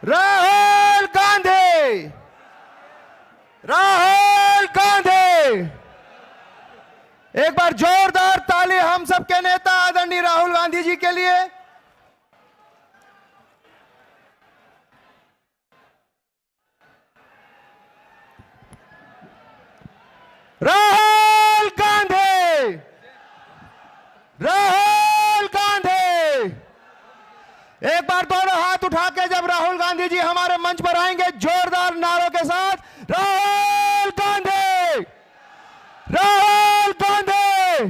राहुल गांधी, राहुल गांधी। एक बार जोरदार ताली हम सबके नेता आदरणीय राहुल गांधी जी के लिए। राहुल गांधी, राहुल गांधी। एक बार दोनों हाथ उठा के जब राहुल गांधी जी हमारे मंच पर आएंगे जोरदार नारों के साथ, राहुल गांधी, राहुल गांधी।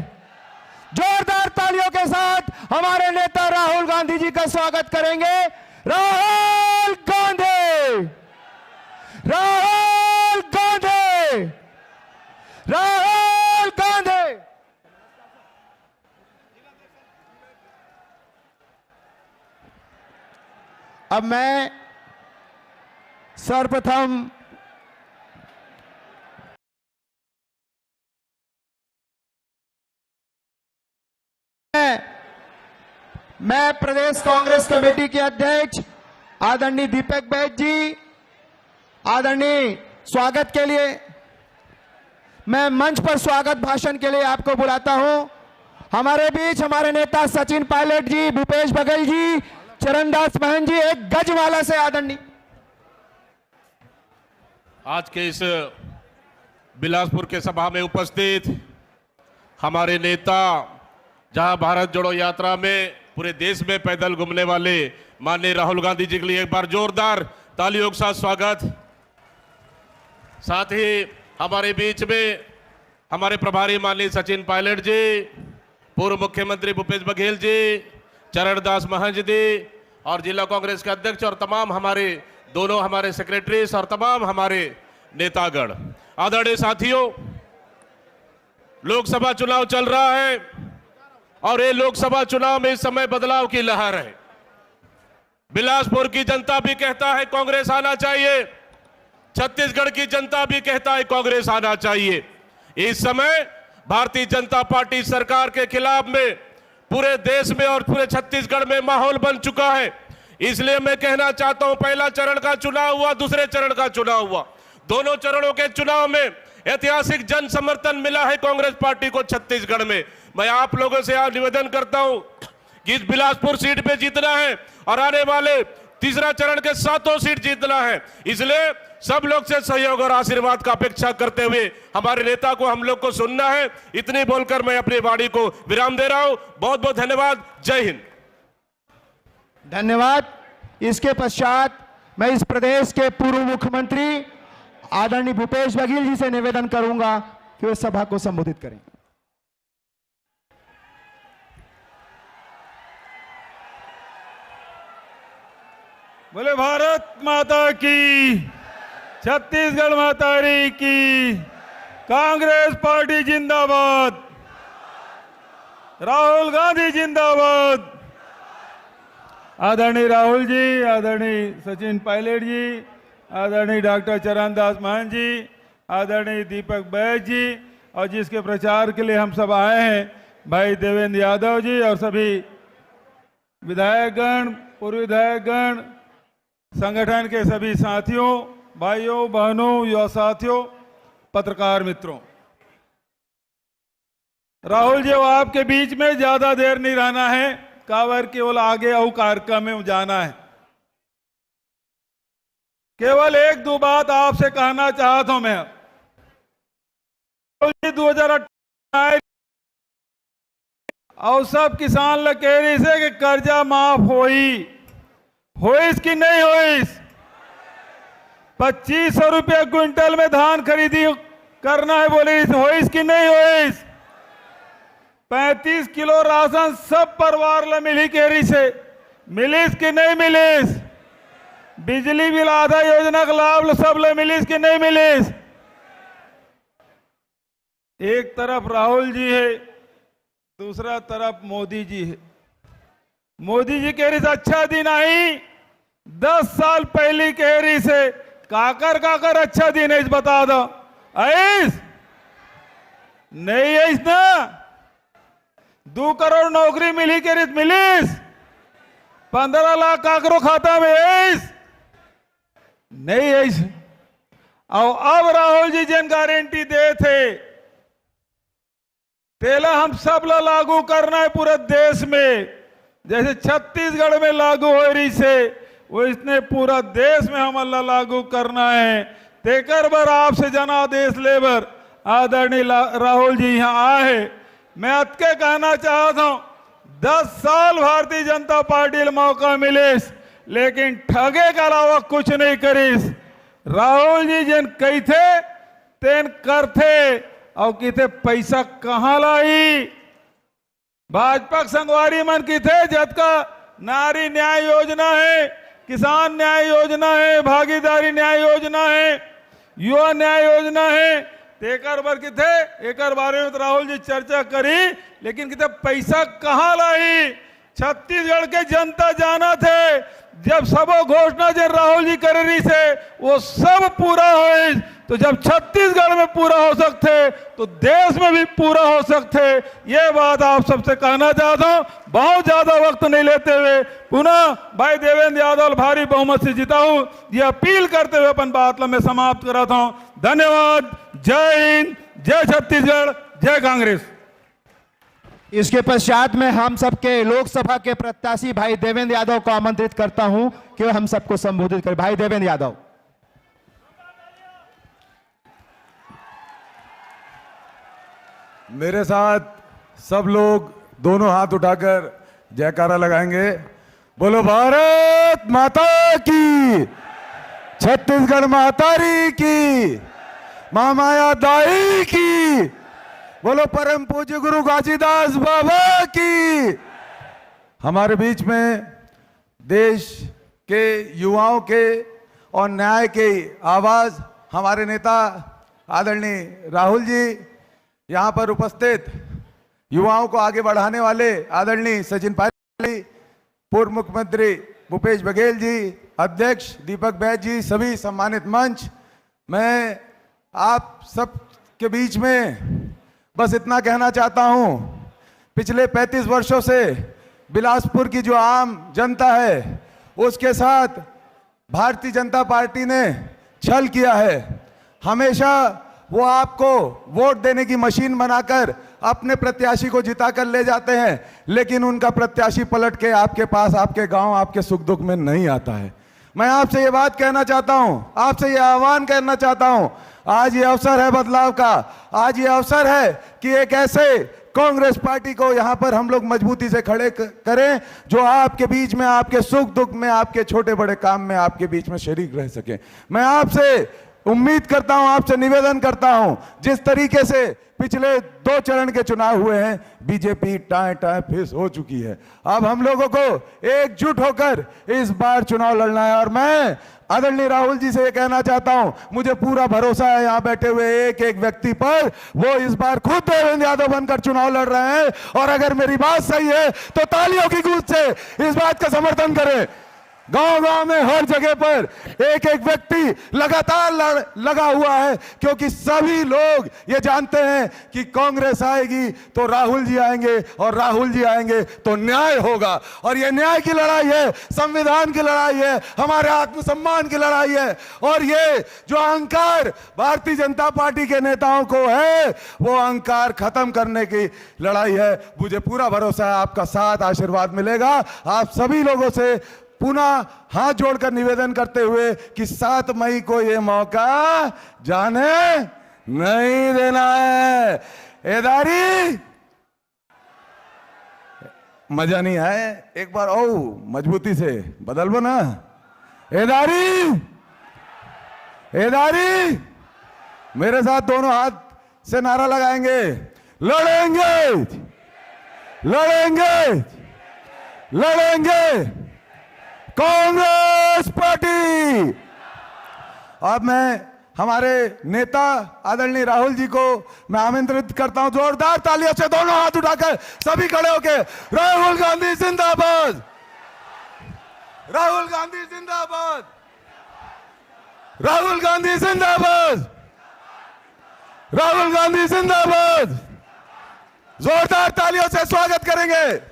जोरदार तालियों के साथ हमारे नेता राहुल गांधी जी का स्वागत करेंगे। राहुल गांधी, राहुल गांधी, राहुल गांधी। अब मैं सर्वप्रथम मैं प्रदेश कांग्रेस कमेटी के अध्यक्ष आदरणीय दीपक बैज जी, आदरणीय स्वागत के लिए मैं मंच पर स्वागत भाषण के लिए आपको बुलाता हूं। हमारे बीच हमारे नेता सचिन पायलट जी, भूपेश बघेल जी, चरणदास महंत जी, एक गजमाला से आदरणीय। आज के इस बिलासपुर के सभा में उपस्थित हमारे नेता, जहां भारत जोड़ो यात्रा में पूरे देश में पैदल घूमने वाले माननीय राहुल गांधी जी के लिए एक बार जोरदार तालियों के साथ स्वागत। साथ ही हमारे बीच में हमारे प्रभारी माननीय सचिन पायलट जी, पूर्व मुख्यमंत्री भूपेश बघेल जी, चरणदास महंत जी और जिला कांग्रेस के अध्यक्ष और तमाम हमारे सेक्रेटरीज और तमाम हमारे नेतागण। आदरणीय साथियों, लोकसभा चुनाव चल रहा है और ये लोकसभा चुनाव में इस समय बदलाव की लहर है। बिलासपुर की जनता भी कहता है कांग्रेस आना चाहिए, छत्तीसगढ़ की जनता भी कहता है कांग्रेस आना चाहिए। इस समय भारतीय जनता पार्टी सरकार के खिलाफ में पूरे देश में और पूरे छत्तीसगढ़ में माहौल बन चुका है। इसलिए मैं कहना चाहता हूं, पहला चरण का चुनाव हुआ, दूसरे चरण का चुनाव हुआ, दोनों चरणों के चुनाव में ऐतिहासिक जन समर्थन मिला है कांग्रेस पार्टी को छत्तीसगढ़ में। मैं आप लोगों से आज निवेदन करता हूं कि इस बिलासपुर सीट पे जीतना है और आने वाले तीसरा चरण के 7 सीट जीतना है। इसलिए सब लोग से सहयोग और आशीर्वाद का अपेक्षा करते हुए हमारे नेता को, हम लोग को सुनना है। इतनी बोलकर मैं अपनी वाणी को विराम दे रहा हूं। बहुत बहुत धन्यवाद। जय हिंद। धन्यवाद। इसके पश्चात मैं इस प्रदेश के पूर्व मुख्यमंत्री आदरणीय भूपेश बघेल जी से निवेदन करूंगा कि वे सभा को संबोधित करें। बोले भारत माता की, छत्तीसगढ़ माता की, कांग्रेस पार्टी जिंदाबाद, राहुल गांधी जिंदाबाद। आदरणीय राहुल जी, आदरणीय सचिन पायलट जी, आदरणीय डॉक्टर चरणदास महंत जी, आदरणीय दीपक बैज जी और जिसके प्रचार के लिए हम सब आए हैं भाई देवेंद्र यादव जी और सभी विधायकगण, पूर्व विधायकगण, संगठन के सभी साथियों, भाइयों बहनों, युवा साथियों, पत्रकार मित्रों। राहुल जी, वो आपके बीच में ज्यादा देर नहीं रहना है, कावर केवल आगे और कार्यक्रम में जाना है। केवल एक दो बात आपसे कहना चाहता हूं मैं। 2028 और सब किसान लोग कह रही से कि कर्जा माफ होइस कि नहीं होइस। 2500 रुपये क्विंटल में धान खरीदी करना है, बोले होइस कि नहीं होइस। 35 किलो राशन सब परिवार ला मिली केरी से मिलिस कि नहीं मिलिस। बिजली बिल आधा योजना का लाभ सब ले मिलिस कि नहीं मिलिस। एक तरफ राहुल जी है, दूसरा तरफ मोदी जी है। मोदी जी कह रही से अच्छा दिन आई, 10 साल पहले कह रही से काकर अच्छा दिन है, बता दो ऐस नहीं ऐस ना। 2 करोड़ नौकरी मिली कह रही मिलिस। 15 लाख काकरो खाता में ऐस नहीं ऐसे। और अब राहुल जी जिन गारंटी दे थे तेला हम सब ला लागू करना है पूरे देश में, जैसे छत्तीसगढ़ में लागू हो रही से वो इसने पूरा देश में हम अल्लाह लागू करना है। तेकर बर आपसे जनादेश लेबर आदरणीय राहुल जी यहाँ आए। मैं अतके कहना चाहता हूँ 10 साल भारतीय जनता पार्टी को मौका मिलेस लेकिन ठगे के अलावा कुछ नहीं करीस। राहुल जी जिन कही थे तेन करथे और किथे पैसा कहाँ लाई। भाजपा संगवारी मन की थे जद का नारी न्याय योजना है, किसान न्याय योजना है, भागीदारी न्याय योजना है, युवा न्याय योजना है। तेकर बर की थे एक बारे में तो राहुल जी चर्चा करी लेकिन कितने पैसा कहाँ लाई। छत्तीसगढ़ के जनता जाना थे जब सब घोषणा जो राहुल जी कर रही से वो सब पूरा हो। तो जब छत्तीसगढ़ में पूरा हो सकते तो देश में भी पूरा हो सकते। ये बात आप सबसे कहना चाहता हूं। बहुत ज्यादा वक्त नहीं लेते हुए पुनः भाई देवेंद्र यादव भारी बहुमत से जिताऊं ये अपील करते हुए अपन बात मैं समाप्त कराता हूं। धन्यवाद। जय हिंद, जय छत्तीसगढ़, जय कांग्रेस। इसके पश्चात में हम सबके लोकसभा के प्रत्याशी भाई देवेंद्र यादव को आमंत्रित करता हूं कि हम सबको संबोधित करें। भाई देवेंद्र यादव। मेरे साथ सब लोग दोनों हाथ उठाकर जयकारा लगाएंगे। बोलो भारत माता की, छत्तीसगढ़ मातारी की, महामाया दाई की, बोलो परम पूज्य गुरु घासीदास बाबा की। हमारे बीच में देश के युवाओं के और न्याय के आवाज हमारे नेता आदरणीय राहुल जी, यहाँ पर उपस्थित युवाओं को आगे बढ़ाने वाले आदरणीय सचिन पायलट, पूर्व मुख्यमंत्री भूपेश बघेल जी, अध्यक्ष दीपक बैज जी, सभी सम्मानित मंच। मैं आप सब के बीच में बस इतना कहना चाहता हूं, पिछले 35 वर्षों से बिलासपुर की जो आम जनता है उसके साथ भारतीय जनता पार्टी ने छल किया है। हमेशा वो आपको वोट देने की मशीन बनाकर अपने प्रत्याशी को जिताकर ले जाते हैं लेकिन उनका प्रत्याशी पलट के आपके पास, आपके गांव, आपके सुख दुख में नहीं आता है। मैं आपसे ये बात कहना चाहता हूं, आपसे ये आह्वान करना चाहता हूं, आज ये अवसर है बदलाव का। आज ये अवसर है कि एक ऐसे कांग्रेस पार्टी को यहां पर हम लोग मजबूती से खड़े करें जो आपके बीच में, आपके सुख दुख में, आपके छोटे बड़े काम में आपके बीच में शरीक रह सके। मैं आपसे उम्मीद करता हूं, आपसे निवेदन करता हूं, जिस तरीके से पिछले 2 चरण के चुनाव हुए हैं बीजेपी टाए टाए फेस हो चुकी है। अब हम लोगों को एकजुट होकर इस बार चुनाव लड़ना है। और मैं आदरणीय राहुल जी से ये कहना चाहता हूं, मुझे पूरा भरोसा है यहाँ बैठे हुए एक एक व्यक्ति पर, वो इस बार खुद देवेंद्र यादव बनकर चुनाव लड़ रहे हैं। और अगर मेरी बात सही है तो तालियों की गूंज से इस बात का समर्थन करें। गांव-गांव में हर जगह पर एक एक व्यक्ति लगातार लगा हुआ है क्योंकि सभी लोग ये जानते हैं कि कांग्रेस आएगी तो राहुल जी आएंगे और राहुल जी आएंगे तो न्याय होगा। और ये न्याय की लड़ाई है, संविधान की लड़ाई है, हमारे आत्मसम्मान की लड़ाई है। और ये जो अहंकार भारतीय जनता पार्टी के नेताओं को है वो अहंकार खत्म करने की लड़ाई है। मुझे पूरा भरोसा है आपका साथ आशीर्वाद मिलेगा। आप सभी लोगों से पुनः हाथ जोड़कर निवेदन करते हुए कि 7 मई को ये मौका जाने नहीं देना है। एदारी मजा नहीं आए, एक बार ओ मजबूती से बदलबो ना। एदारी, एदारी मेरे साथ दोनों हाथ से नारा लगाएंगे, लड़ेंगे, लड़ेंगे, लड़ेंगे कांग्रेस पार्टी। अब मैं हमारे नेता आदरणीय राहुल जी को मैं आमंत्रित करता हूं, जोरदार तालियों से दोनों हाथ उठाकर सभी खड़े होके राहुल गांधी जिंदाबाद, राहुल गांधी जिंदाबाद, राहुल गांधी जिंदाबाद, राहुल गांधी जिंदाबाद। जोरदार तालियों से स्वागत करेंगे।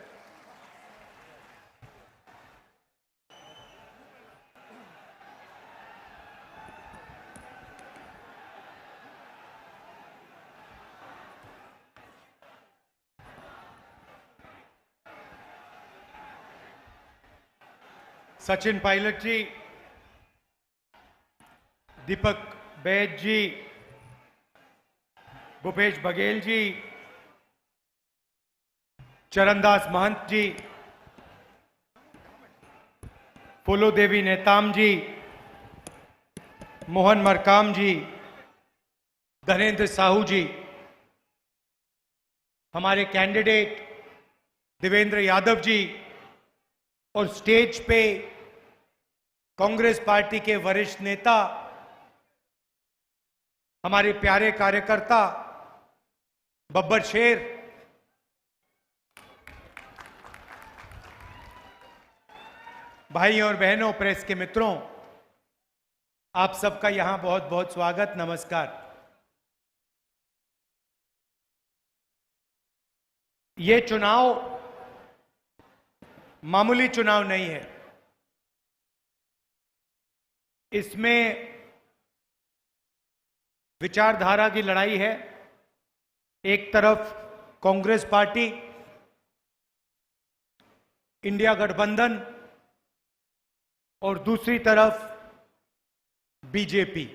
सचिन पायलट जी, दीपक बैज जी, भूपेश बघेल जी, चरणदास महंत जी, फूलो देवी नेताम जी, मोहन मरकाम जी, धनेन्द्र साहू जी, हमारे कैंडिडेट देवेंद्र यादव जी और स्टेज पे कांग्रेस पार्टी के वरिष्ठ नेता, हमारे प्यारे कार्यकर्ता बब्बर शेर, भाई और बहनों, प्रेस के मित्रों, आप सबका यहां बहुत बहुत स्वागत, नमस्कार। ये चुनाव मामूली चुनाव नहीं है। इसमें विचारधारा की लड़ाई है। एक तरफ कांग्रेस पार्टी, इंडिया गठबंधन और दूसरी तरफ बीजेपी।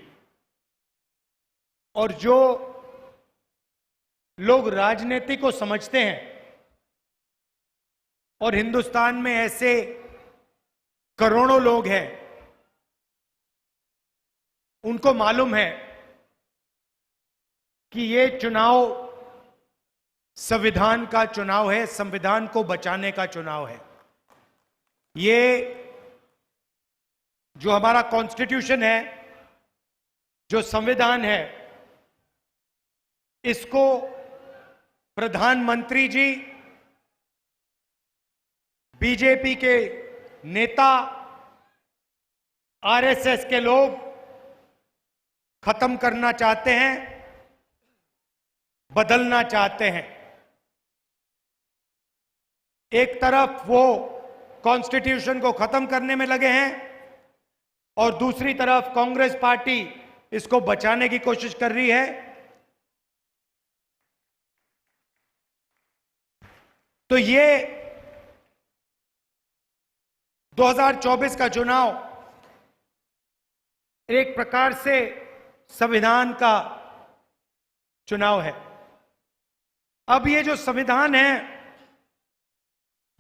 और जो लोग राजनीति को समझते हैं और हिंदुस्तान में ऐसे करोड़ों लोग हैं, उनको मालूम है कि ये चुनाव संविधान का चुनाव है, संविधान को बचाने का चुनाव है। ये जो हमारा कॉन्स्टिट्यूशन है, जो संविधान है, इसको प्रधानमंत्री जी, बीजेपी के नेता, आरएसएस के लोग खत्म करना चाहते हैं, बदलना चाहते हैं। एक तरफ वो कॉन्स्टिट्यूशन को खत्म करने में लगे हैं और दूसरी तरफ कांग्रेस पार्टी इसको बचाने की कोशिश कर रही है। तो ये 2024 का चुनाव एक प्रकार से संविधान का चुनाव है। अब ये जो संविधान है,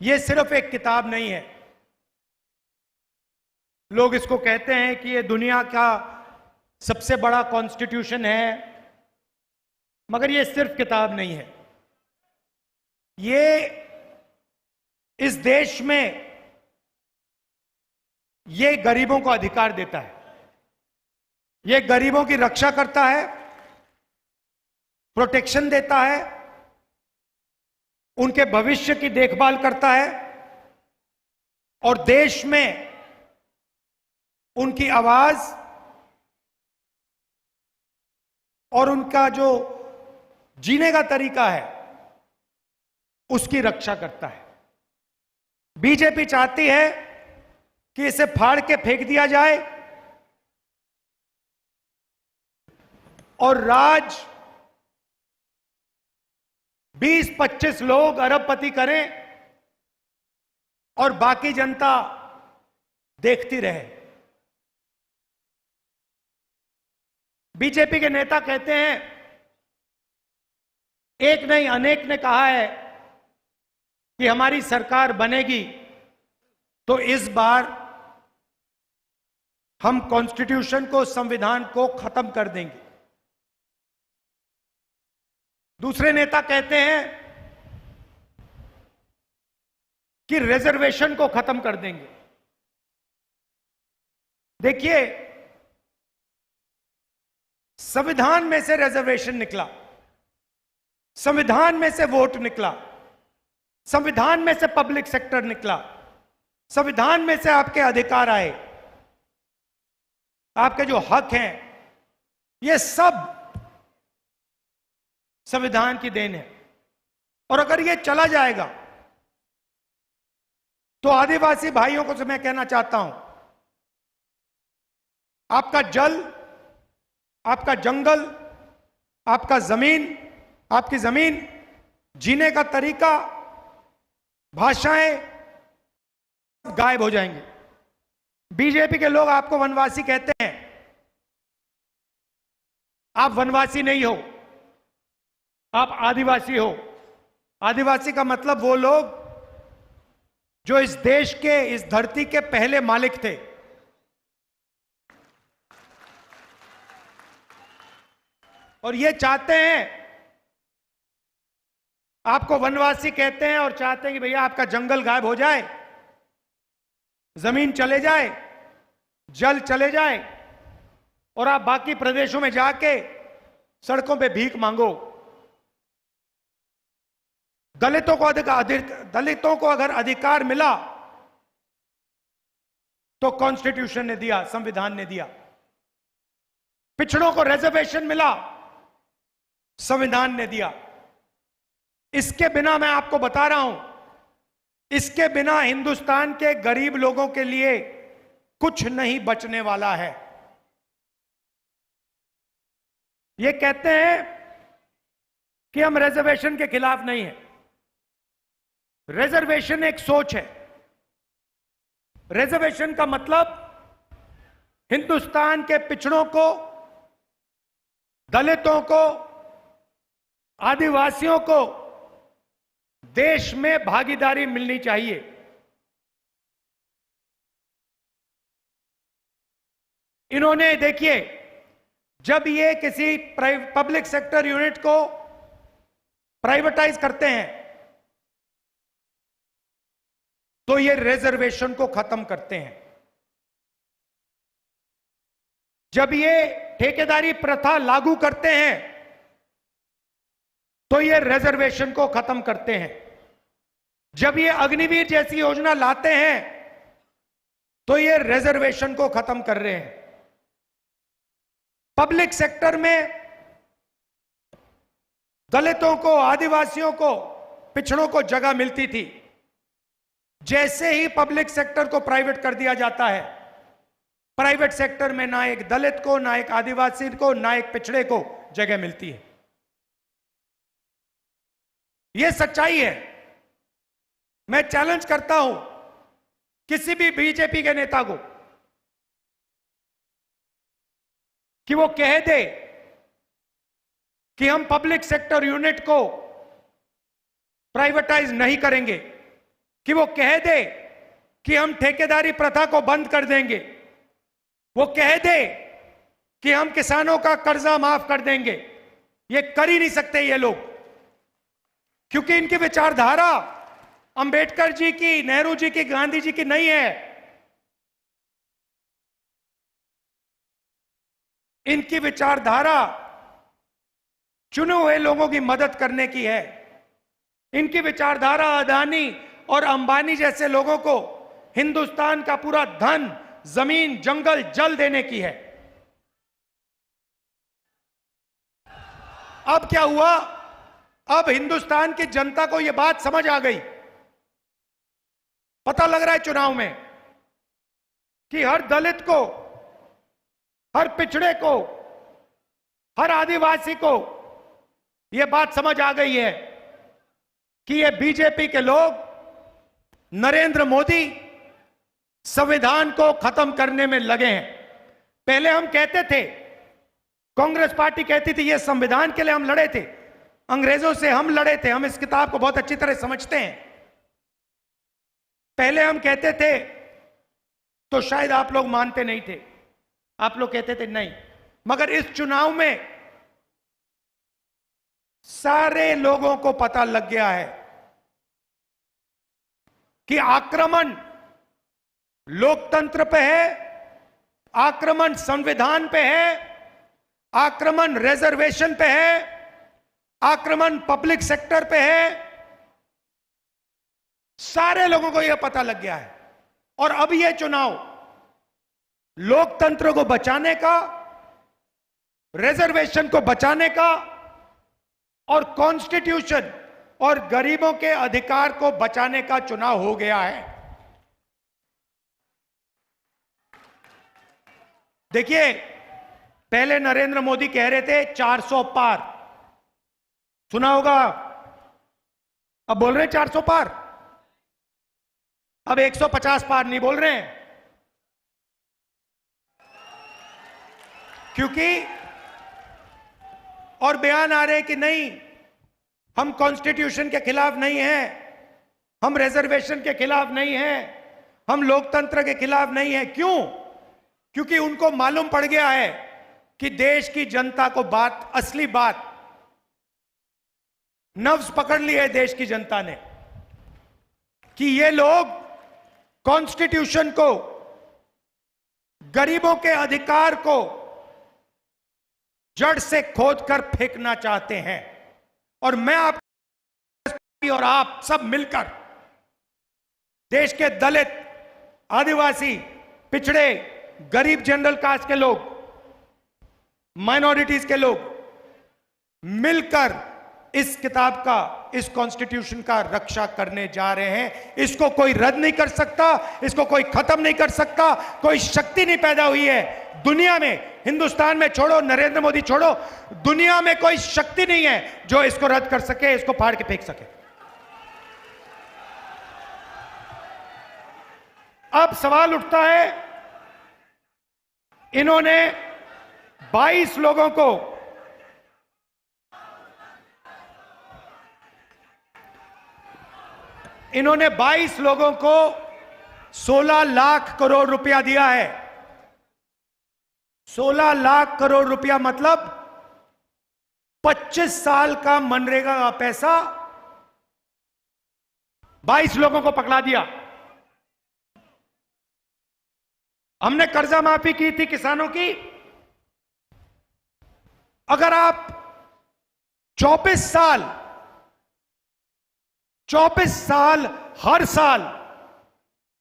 ये सिर्फ एक किताब नहीं है। लोग इसको कहते हैं कि ये दुनिया का सबसे बड़ा कॉन्स्टिट्यूशन है, मगर ये सिर्फ किताब नहीं है। ये इस देश में ये गरीबों को अधिकार देता है, ये गरीबों की रक्षा करता है, प्रोटेक्शन देता है, उनके भविष्य की देखभाल करता है और देश में उनकी आवाज और उनका जो जीने का तरीका है, उसकी रक्षा करता है। बीजेपी चाहती है कि इसे फाड़ के फेंक दिया जाए और राज 20-25 लोग अरबपति करें और बाकी जनता देखती रहे। बीजेपी के नेता कहते हैं, एक नहीं अनेक ने कहा है कि हमारी सरकार बनेगी तो इस बार हम कॉन्स्टिट्यूशन को, संविधान को खत्म कर देंगे। दूसरे नेता कहते हैं कि रिजर्वेशन को खत्म कर देंगे। देखिए, संविधान में से रिजर्वेशन निकला, संविधान में से वोट निकला, संविधान में से पब्लिक सेक्टर निकला, संविधान में से आपके अधिकार आए, आपके जो हक हैं, ये सब संविधान की देन है। और अगर ये चला जाएगा तो आदिवासी भाइयों को मैं कहना चाहता हूं, आपका जल, आपका जंगल, आपका जमीन, आपकी जमीन, जीने का तरीका, भाषाएं गायब हो जाएंगे। बीजेपी के लोग आपको वनवासी कहते हैं। आप वनवासी नहीं हो, आप आदिवासी हो। आदिवासी का मतलब वो लोग जो इस देश के, इस धरती के पहले मालिक थे। और ये चाहते हैं, आपको वनवासी कहते हैं और चाहते हैं कि भैया आपका जंगल गायब हो जाए, जमीन चले जाए, जल चले जाए और आप बाकी प्रदेशों में जाके सड़कों पे भीख मांगो। दलितों को अगर अधिकार मिला तो कॉन्स्टिट्यूशन ने दिया, संविधान ने दिया। पिछड़ों को रिजर्वेशन मिला, संविधान ने दिया। इसके बिना, मैं आपको बता रहा हूं, इसके बिना हिंदुस्तान के गरीब लोगों के लिए कुछ नहीं बचने वाला है। ये कहते हैं कि हम रिजर्वेशन के खिलाफ नहीं हैं। रिजर्वेशन एक सोच है। रिजर्वेशन का मतलब हिंदुस्तान के पिछड़ों को, दलितों को, आदिवासियों को देश में भागीदारी मिलनी चाहिए। इन्होंने, देखिए, जब ये किसी पब्लिक सेक्टर यूनिट को प्राइवेटाइज करते हैं तो ये रिजर्वेशन को खत्म करते हैं। जब ये ठेकेदारी प्रथा लागू करते हैं तो ये रिजर्वेशन को खत्म करते हैं। जब ये अग्निवीर जैसी योजना लाते हैं तो ये रिजर्वेशन को खत्म कर रहे हैं। पब्लिक सेक्टर में दलितों को, आदिवासियों को, पिछड़ों को जगह मिलती थी। जैसे ही पब्लिक सेक्टर को प्राइवेट कर दिया जाता है, प्राइवेट सेक्टर में ना एक दलित को, ना एक आदिवासी को, ना एक पिछड़े को जगह मिलती है। यह सच्चाई है। मैं चैलेंज करता हूं किसी भी बीजेपी के नेता को कि वो कह दे कि हम पब्लिक सेक्टर यूनिट को प्राइवेटाइज नहीं करेंगे, कि वो कह दे कि हम ठेकेदारी प्रथा को बंद कर देंगे, वो कह दे कि हम किसानों का कर्जा माफ कर देंगे। ये कर ही नहीं सकते ये लोग, क्योंकि इनकी विचारधारा अंबेडकर जी की, नेहरू जी की, गांधी जी की नहीं है। इनकी विचारधारा चुने हुए लोगों की मदद करने की है। इनकी विचारधारा अदानी और अंबानी जैसे लोगों को हिंदुस्तान का पूरा धन, जमीन, जंगल, जल देने की है। अब क्या हुआ? अब हिंदुस्तान की जनता को यह बात समझ आ गई। पता लग रहा है चुनाव में कि हर दलित को, हर पिछड़े को, हर आदिवासी को यह बात समझ आ गई है कि ये बीजेपी के लोग, नरेंद्र मोदी संविधान को खत्म करने में लगे हैं। पहले हम कहते थे, कांग्रेस पार्टी कहती थी ये संविधान के लिए हम लड़े थे, अंग्रेजों से हम लड़े थे। हम इस किताब को बहुत अच्छी तरह समझते हैं। पहले हम कहते थे तो शायद आप लोग मानते नहीं थे, आप लोग कहते थे नहीं, मगर इस चुनाव में सारे लोगों को पता लग गया है कि आक्रमण लोकतंत्र पे है, आक्रमण संविधान पे है, आक्रमण रिजर्वेशन पे है, आक्रमण पब्लिक सेक्टर पे है। सारे लोगों को यह पता लग गया है। और अब यह चुनाव लोकतंत्र को बचाने का, रिजर्वेशन को बचाने का और कॉन्स्टिट्यूशन और गरीबों के अधिकार को बचाने का चुनाव हो गया है। देखिए, पहले नरेंद्र मोदी कह रहे थे 400 पार, सुना होगा। अब बोल रहे हैं 400 पार, अब 150 पार नहीं बोल रहे हैं, क्योंकि और बयान आ रहे कि नहीं, हम कॉन्स्टिट्यूशन के खिलाफ नहीं हैं, हम रिजर्वेशन के खिलाफ नहीं हैं, हम लोकतंत्र के खिलाफ नहीं हैं। क्यों? क्योंकि उनको मालूम पड़ गया है कि देश की जनता को बात, असली बात, नब्ज पकड़ ली है देश की जनता ने कि ये लोग कॉन्स्टिट्यूशन को, गरीबों के अधिकार को जड़ से खोदकर फेंकना चाहते हैं। और मैं आप और आप सब मिलकर देश के दलित, आदिवासी, पिछड़े, गरीब, जनरल कास्ट के लोग, माइनॉरिटीज के लोग मिलकर इस किताब का, इस कॉन्स्टिट्यूशन का रक्षा करने जा रहे हैं। इसको कोई रद्द नहीं कर सकता, इसको कोई खत्म नहीं कर सकता। कोई शक्ति नहीं पैदा हुई है दुनिया में, हिंदुस्तान में छोड़ो, नरेंद्र मोदी छोड़ो, दुनिया में कोई शक्ति नहीं है जो इसको रद्द कर सके, इसको फाड़ के फेंक सके। अब सवाल उठता है, इन्होंने 22 लोगों को इन्होंने 22 लोगों को 16 लाख करोड़ रुपया दिया है। 16 लाख करोड़ रुपया मतलब 25 साल का मनरेगा का पैसा 22 लोगों को पकड़ा दिया। हमने कर्जा माफी की थी किसानों की। अगर आप 24 साल हर साल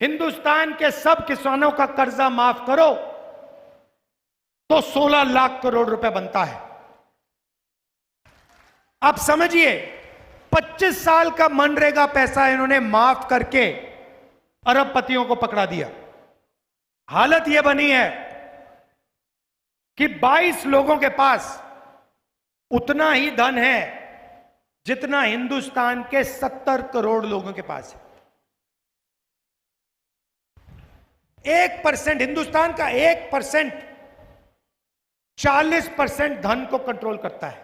हिंदुस्तान के सब किसानों का कर्जा माफ करो तो 16 लाख करोड़ रुपए बनता है। आप समझिए, 25 साल का मनरेगा पैसा इन्होंने माफ करके अरबपतियों को पकड़ा दिया। हालत यह बनी है कि 22 लोगों के पास उतना ही धन है जितना हिंदुस्तान के 70 करोड़ लोगों के पास है। 1%, हिंदुस्तान का 1% 40% धन को कंट्रोल करता है।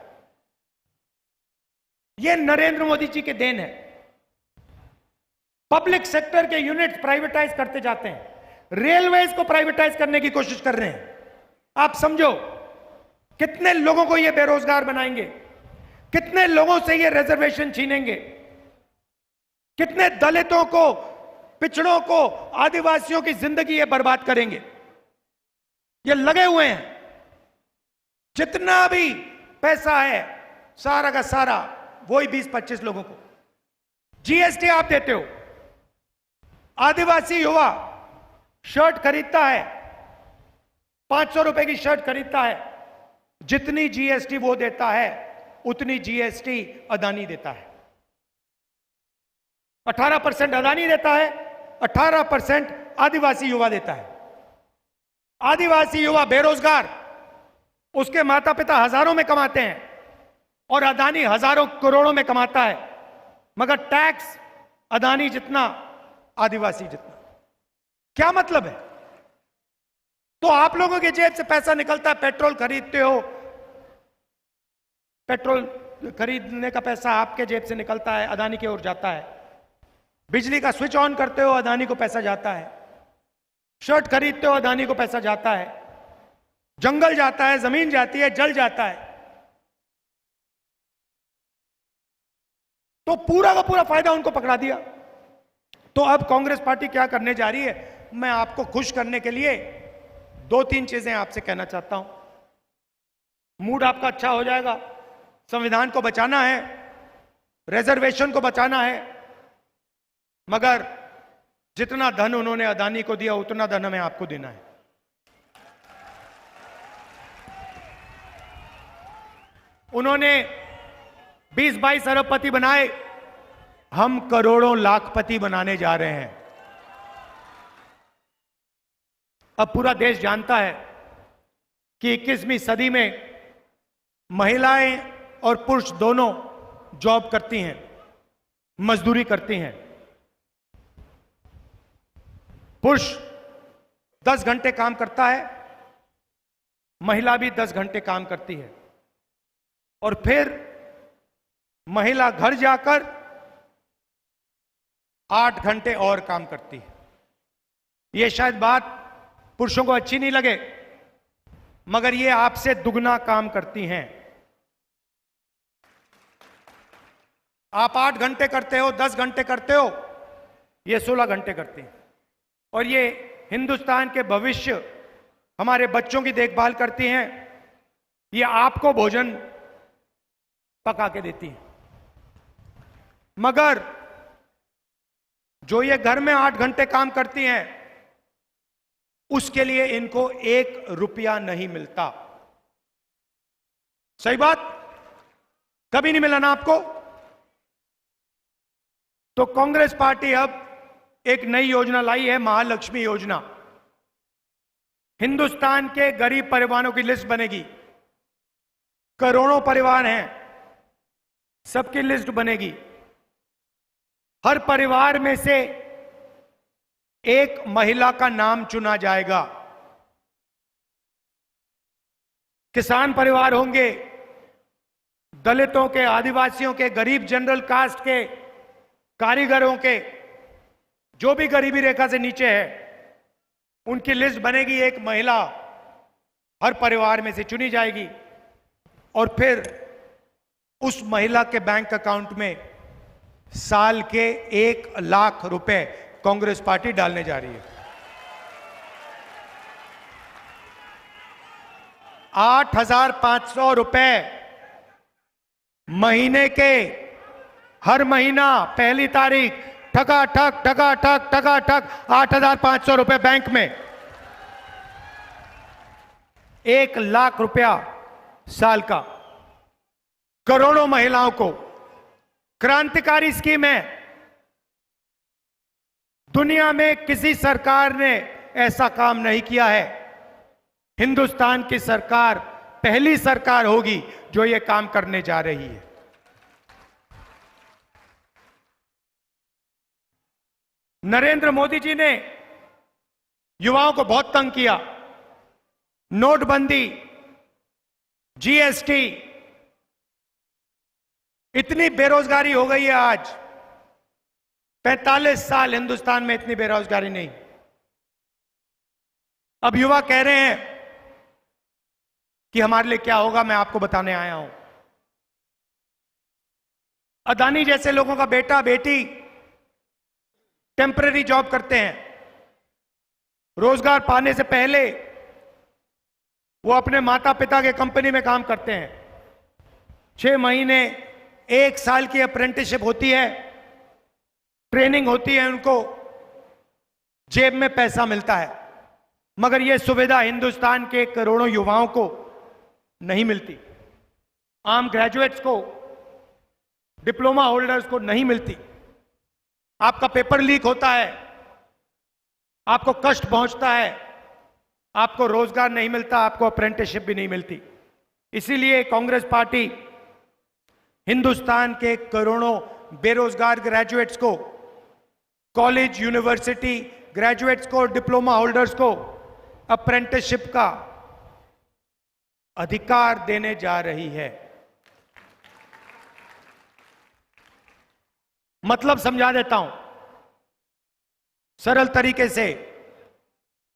यह नरेंद्र मोदी जी के देन है। पब्लिक सेक्टर के यूनिट प्राइवेटाइज करते जाते हैं, रेलवेज को प्राइवेटाइज करने की कोशिश कर रहे हैं। आप समझो कितने लोगों को यह बेरोजगार बनाएंगे, कितने लोगों से ये रिजर्वेशन छीनेंगे, कितने दलितों को, पिछड़ों को, आदिवासियों की जिंदगी ये बर्बाद करेंगे। ये लगे हुए हैं। जितना भी पैसा है सारा का सारा वही 20-25 लोगों को। जीएसटी आप देते हो। आदिवासी युवा शर्ट खरीदता है, 500 रुपए की शर्ट खरीदता है, जितनी जीएसटी वो देता है उतनी जीएसटी अदानी देता है। 18% अदानी देता है, 18% आदिवासी युवा देता है। आदिवासी युवा बेरोजगार, उसके माता पिता हजारों में कमाते हैं और अदानी हजारों करोड़ों में कमाता है, मगर टैक्स अदानी जितना, आदिवासी जितना। क्या मतलब है? तो आप लोगों के जेब से पैसा निकलता है, पेट्रोल खरीदते हो, पेट्रोल खरीदने का पैसा आपके जेब से निकलता है, अदानी की ओर जाता है। बिजली का स्विच ऑन करते हो, अदानी को पैसा जाता है। शर्ट खरीदते हो, अदानी को पैसा जाता है। जंगल जाता है, जमीन जाती है, जल जाता है। तो पूरा का पूरा फायदा उनको पकड़ा दिया। तो अब कांग्रेस पार्टी क्या करने जा रही है? मैं आपको खुश करने के लिए 2-3 चीजें आपसे कहना चाहता हूं। मूड आपका अच्छा हो जाएगा। संविधान को बचाना है, रिजर्वेशन को बचाना है, मगर जितना धन उन्होंने अदानी को दिया उतना धन हमें आपको देना है। उन्होंने 20-22 अरबपति बनाए, हम करोड़ों लाखपति बनाने जा रहे हैं। अब पूरा देश जानता है कि 21वीं सदी में महिलाएं और पुरुष दोनों जॉब करती हैं, मजदूरी करती हैं। पुरुष 10 घंटे काम करता है, महिला भी 10 घंटे काम करती है और फिर महिला घर जाकर 8 घंटे और काम करती है। यह शायद बात पुरुषों को अच्छी नहीं लगे, मगर ये आपसे दुगना काम करती हैं। आप 8 घंटे करते हो, 10 घंटे करते हो, ये 16 घंटे करते हैं। और ये हिंदुस्तान के भविष्य, हमारे बच्चों की देखभाल करती हैं, ये आपको भोजन पका के देती हैं। मगर जो ये घर में 8 घंटे काम करती हैं, उसके लिए इनको 1 रुपया नहीं मिलता। सही बात? कभी नहीं मिला ना आपको? तो कांग्रेस पार्टी अब एक नई योजना लाई है, महालक्ष्मी योजना। हिंदुस्तान के गरीब परिवारों की लिस्ट बनेगी। करोड़ों परिवार हैं, सबकी लिस्ट बनेगी। हर परिवार में से एक महिला का नाम चुना जाएगा। किसान परिवार होंगे, दलितों के, आदिवासियों के, गरीब जनरल कास्ट के, कारीगरों के, जो भी गरीबी रेखा से नीचे है, उनकी लिस्ट बनेगी। एक महिला हर परिवार में से चुनी जाएगी और फिर उस महिला के बैंक अकाउंट में साल के 1 लाख रुपए कांग्रेस पार्टी डालने जा रही है। 8,500 रुपए महीने के, हर महीना पहली तारीख ठका ठक ठका ठक ठका ठक 8,500 रुपए बैंक में। 1 लाख रुपया साल का, करोड़ों महिलाओं को। क्रांतिकारी स्कीम है। दुनिया में किसी सरकार ने ऐसा काम नहीं किया है। हिंदुस्तान की सरकार पहली सरकार होगी जो यह काम करने जा रही है। नरेंद्र मोदी जी ने युवाओं को बहुत तंग किया। नोटबंदी, जीएसटी, इतनी बेरोजगारी हो गई है आज। 45 साल हिंदुस्तान में इतनी बेरोजगारी नहीं। अब युवा कह रहे हैं कि हमारे लिए क्या होगा, मैं आपको बताने आया हूं। अदानी जैसे लोगों का बेटा बेटी टेम्परेरी जॉब करते हैं। रोजगार पाने से पहले वो अपने माता पिता के कंपनी में काम करते हैं। 6 महीने, 1 साल की अप्रेंटिसशिप होती है, ट्रेनिंग होती है, उनको जेब में पैसा मिलता है। मगर यह सुविधा हिंदुस्तान के करोड़ों युवाओं को नहीं मिलती। आम ग्रेजुएट्स को, डिप्लोमा होल्डर्स को नहीं मिलती। आपका पेपर लीक होता है, आपको कष्ट पहुंचता है, आपको रोजगार नहीं मिलता, आपको अप्रेंटिसशिप भी नहीं मिलती। इसीलिए कांग्रेस पार्टी हिंदुस्तान के करोड़ों बेरोजगार ग्रेजुएट्स को, कॉलेज यूनिवर्सिटी ग्रेजुएट्स को, डिप्लोमा होल्डर्स को अप्रेंटिसशिप का अधिकार देने जा रही है। मतलब समझा देता हूं सरल तरीके से।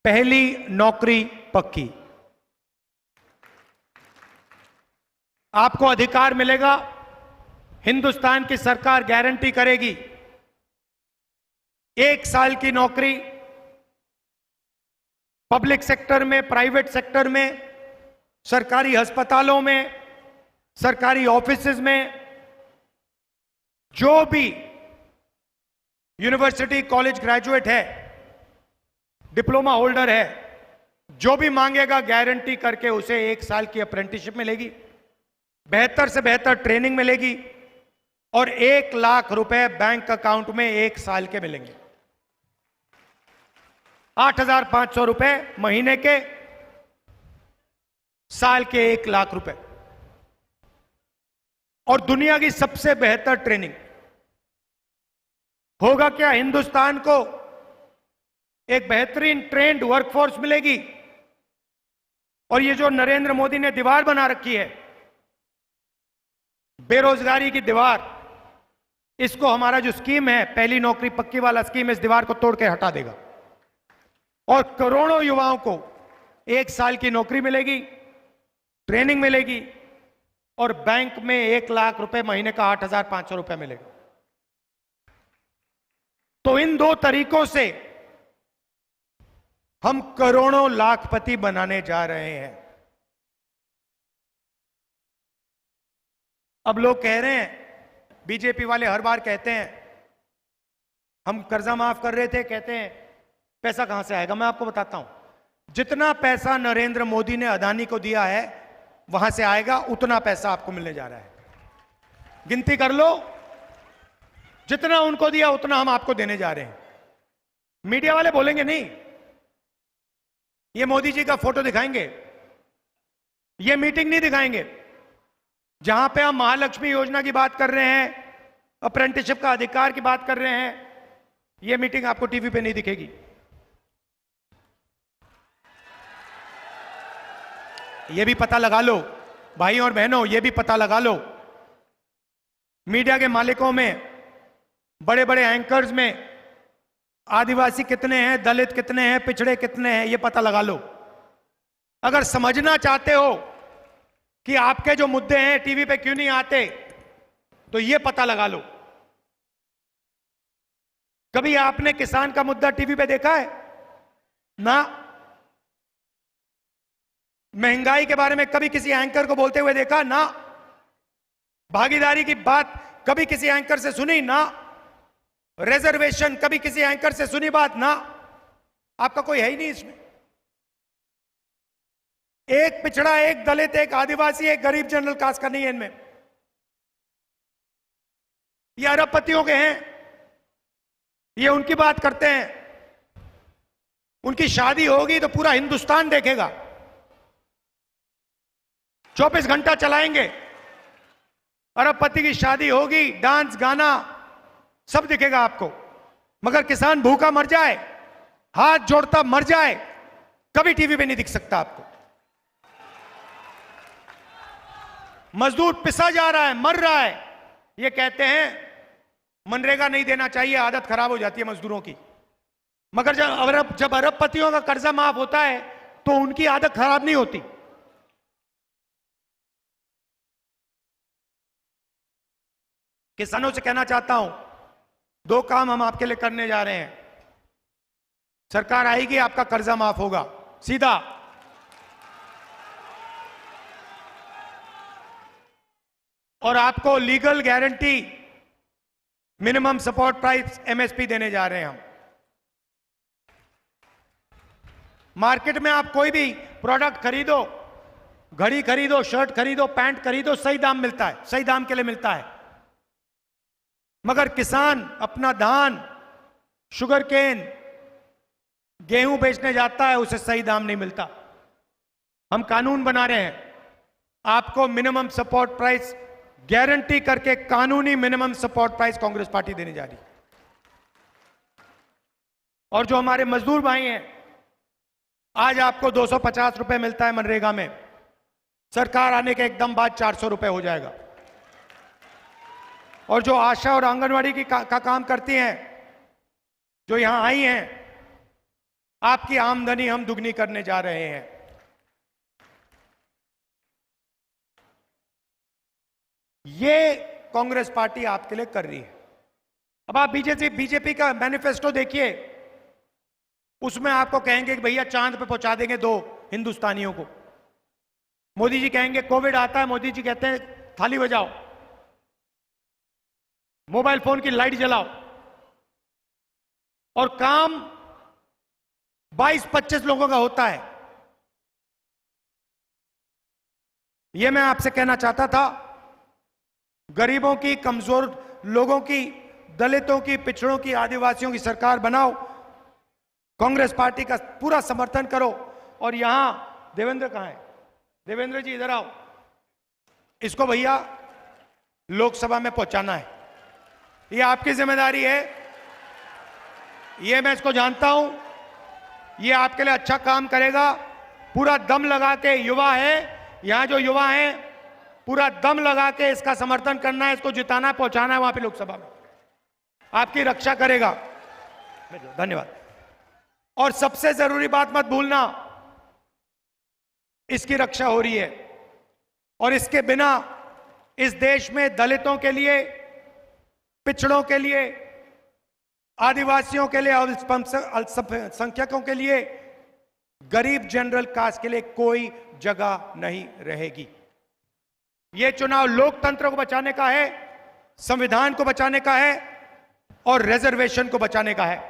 पहली नौकरी पक्की, आपको अधिकार मिलेगा। हिंदुस्तान की सरकार गारंटी करेगी 1 साल की नौकरी पब्लिक सेक्टर में, प्राइवेट सेक्टर में, सरकारी अस्पतालों में, सरकारी ऑफिसेज में। जो भी यूनिवर्सिटी कॉलेज ग्रेजुएट है, डिप्लोमा होल्डर है, जो भी मांगेगा गारंटी करके उसे 1 साल की अप्रेंटिसशिप मिलेगी, बेहतर से बेहतर ट्रेनिंग मिलेगी और 1 लाख रुपए बैंक अकाउंट में 1 साल के मिलेंगे। 8,500 रुपए महीने के, साल के 1 लाख रुपए और दुनिया की सबसे बेहतर ट्रेनिंग। होगा क्या, हिंदुस्तान को एक बेहतरीन ट्रेंड वर्कफोर्स मिलेगी और ये जो नरेंद्र मोदी ने दीवार बना रखी है, बेरोजगारी की दीवार, इसको हमारा जो स्कीम है, पहली नौकरी पक्की वाला स्कीम, इस दीवार को तोड़ के हटा देगा और करोड़ों युवाओं को 1 साल की नौकरी मिलेगी, ट्रेनिंग मिलेगी और बैंक में 1 लाख रुपए महीने का 8,500 रुपए मिलेगा। तो इन 2 तरीकों से हम करोड़ों लाखपति बनाने जा रहे हैं। अब लोग कह रहे हैं, बीजेपी वाले हर बार कहते हैं हम कर्जा माफ कर रहे थे, कहते हैं पैसा कहां से आएगा। मैं आपको बताता हूं, जितना पैसा नरेंद्र मोदी ने अदानी को दिया है वहां से आएगा, उतना पैसा आपको मिलने जा रहा है। गिनती कर लो, जितना उनको दिया उतना हम आपको देने जा रहे हैं। मीडिया वाले बोलेंगे नहीं, ये मोदी जी का फोटो दिखाएंगे, ये मीटिंग नहीं दिखाएंगे जहां पे हम महालक्ष्मी योजना की बात कर रहे हैं, अप्रेंटिसशिप का अधिकार की बात कर रहे हैं। ये मीटिंग आपको टीवी पे नहीं दिखेगी। ये भी पता लगा लो भाई और बहनों, ये भी पता लगा लो, मीडिया के मालिकों में, बड़े बड़े एंकर्स में आदिवासी कितने हैं, दलित कितने हैं, पिछड़े कितने हैं, ये पता लगा लो। अगर समझना चाहते हो कि आपके जो मुद्दे हैं टीवी पे क्यों नहीं आते, तो ये पता लगा लो। कभी आपने किसान का मुद्दा टीवी पे देखा है? ना। महंगाई के बारे में कभी किसी एंकर को बोलते हुए देखा? ना। भागीदारी की बात कभी किसी एंकर से सुनी? ना। रिजर्वेशन कभी किसी एंकर से सुनी बात? ना। आपका कोई है ही नहीं इसमें। एक पिछड़ा, एक दलित, एक आदिवासी, एक गरीब जनरल कास्ट का नहीं है इनमें। ये अरबपतियों के हैं, ये उनकी बात करते हैं। उनकी शादी होगी तो पूरा हिंदुस्तान देखेगा, 24 घंटा चलाएंगे। अरबपति की शादी होगी, डांस गाना सब दिखेगा आपको। मगर किसान भूखा मर जाए, हाथ जोड़ता मर जाए, कभी टीवी पे नहीं दिख सकता आपको। मजदूर पिसा जा रहा है, मर रहा है, ये कहते हैं मनरेगा नहीं देना चाहिए, आदत खराब हो जाती है मजदूरों की। मगर जब अरबपतियों का कर्जा माफ होता है तो उनकी आदत खराब नहीं होती। किसानों से कहना चाहता हूं, 2 काम हम आपके लिए करने जा रहे हैं। सरकार आएगी, आपका कर्जा माफ होगा सीधा। और आपको legal guarantee minimum support price MSP देने जा रहे हैं हम। मार्केट में आप कोई भी प्रोडक्ट खरीदो, घड़ी खरीदो, शर्ट खरीदो, पैंट खरीदो, सही दाम मिलता है, सही दाम के लिए मिलता है। मगर किसान अपना धान, शुगर केन, गेहूं बेचने जाता है, उसे सही दाम नहीं मिलता। हम कानून बना रहे हैं, आपको मिनिमम सपोर्ट प्राइस गारंटी करके कानूनी minimum support price Congress party देने जा रही। और जो हमारे मजदूर भाई हैं, आज आपको 250 रुपए मिलता है मनरेगा में, सरकार आने के एकदम बाद 400 रुपए हो जाएगा। और जो आशा और आंगनवाड़ी का काम करती हैं, जो यहां आई हैं, आपकी आमदनी हम दुगनी करने जा रहे हैं। ये कांग्रेस पार्टी आपके लिए कर रही है। अब आप बीजेपी का मैनिफेस्टो देखिए, उसमें आपको कहेंगे कि भैया चांद पे पहुंचा देंगे 2 हिंदुस्तानियों को। मोदी जी कहेंगे कोविड आता है, मोदी जी कहते हैं थाली बजाओ, मोबाइल फोन की लाइट जलाओ। और काम 22-25 लोगों का होता है। यह मैं आपसे कहना चाहता था, गरीबों की, कमजोर लोगों की, दलितों की, पिछड़ों की, आदिवासियों की सरकार बनाओ। कांग्रेस पार्टी का पूरा समर्थन करो। और यहां देवेंद्र कहां है? देवेंद्र जी इधर आओ, इसको भैया लोकसभा में पहुंचाना है, ये आपकी जिम्मेदारी है। ये मैं इसको जानता हूं, ये आपके लिए अच्छा काम करेगा। पूरा दम लगा के, युवा है यहां जो युवा हैं, पूरा दम लगा के इसका समर्थन करना है, इसको जिताना है, पहुंचाना है वहां पे लोकसभा में। आपकी रक्षा करेगा। धन्यवाद। और सबसे जरूरी बात मत भूलना, इसकी रक्षा हो रही है और इसके बिना इस देश में दलितों के लिए, पिछड़ों के लिए, आदिवासियों के लिए, अल्पसंख्यकों के लिए, गरीब जनरल कास्ट के लिए कोई जगह नहीं रहेगी। यह चुनाव लोकतंत्र को बचाने का है, संविधान को बचाने का है और रिजर्वेशन को बचाने का है।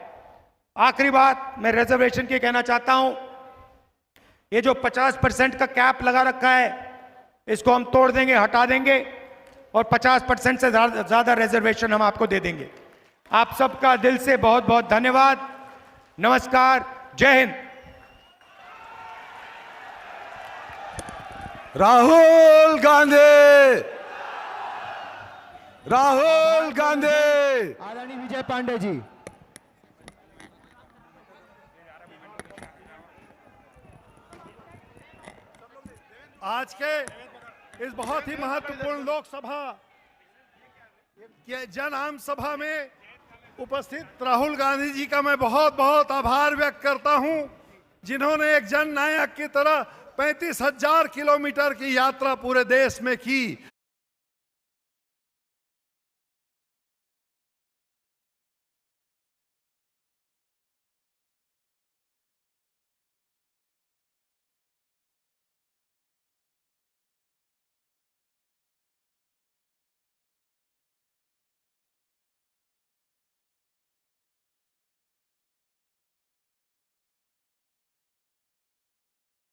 आखिरी बात मैं रिजर्वेशन की कहना चाहता हूं, ये जो 50% का कैप लगा रखा है इसको हम तोड़ देंगे, हटा देंगे और 50% से ज्यादा रिजर्वेशन हम आपको दे देंगे। आप सबका दिल से बहुत बहुत धन्यवाद। नमस्कार, जय हिंद। राहुल गांधी, राहुल गांधी। आदरणीय विजय पांडे जी। आज के इस बहुत ही महत्वपूर्ण लोकसभा के जन आम सभा में उपस्थित राहुल गांधी जी का मैं बहुत बहुत आभार व्यक्त करता हूं, जिन्होंने एक जननायक की तरह 35,000 किलोमीटर की यात्रा पूरे देश में की।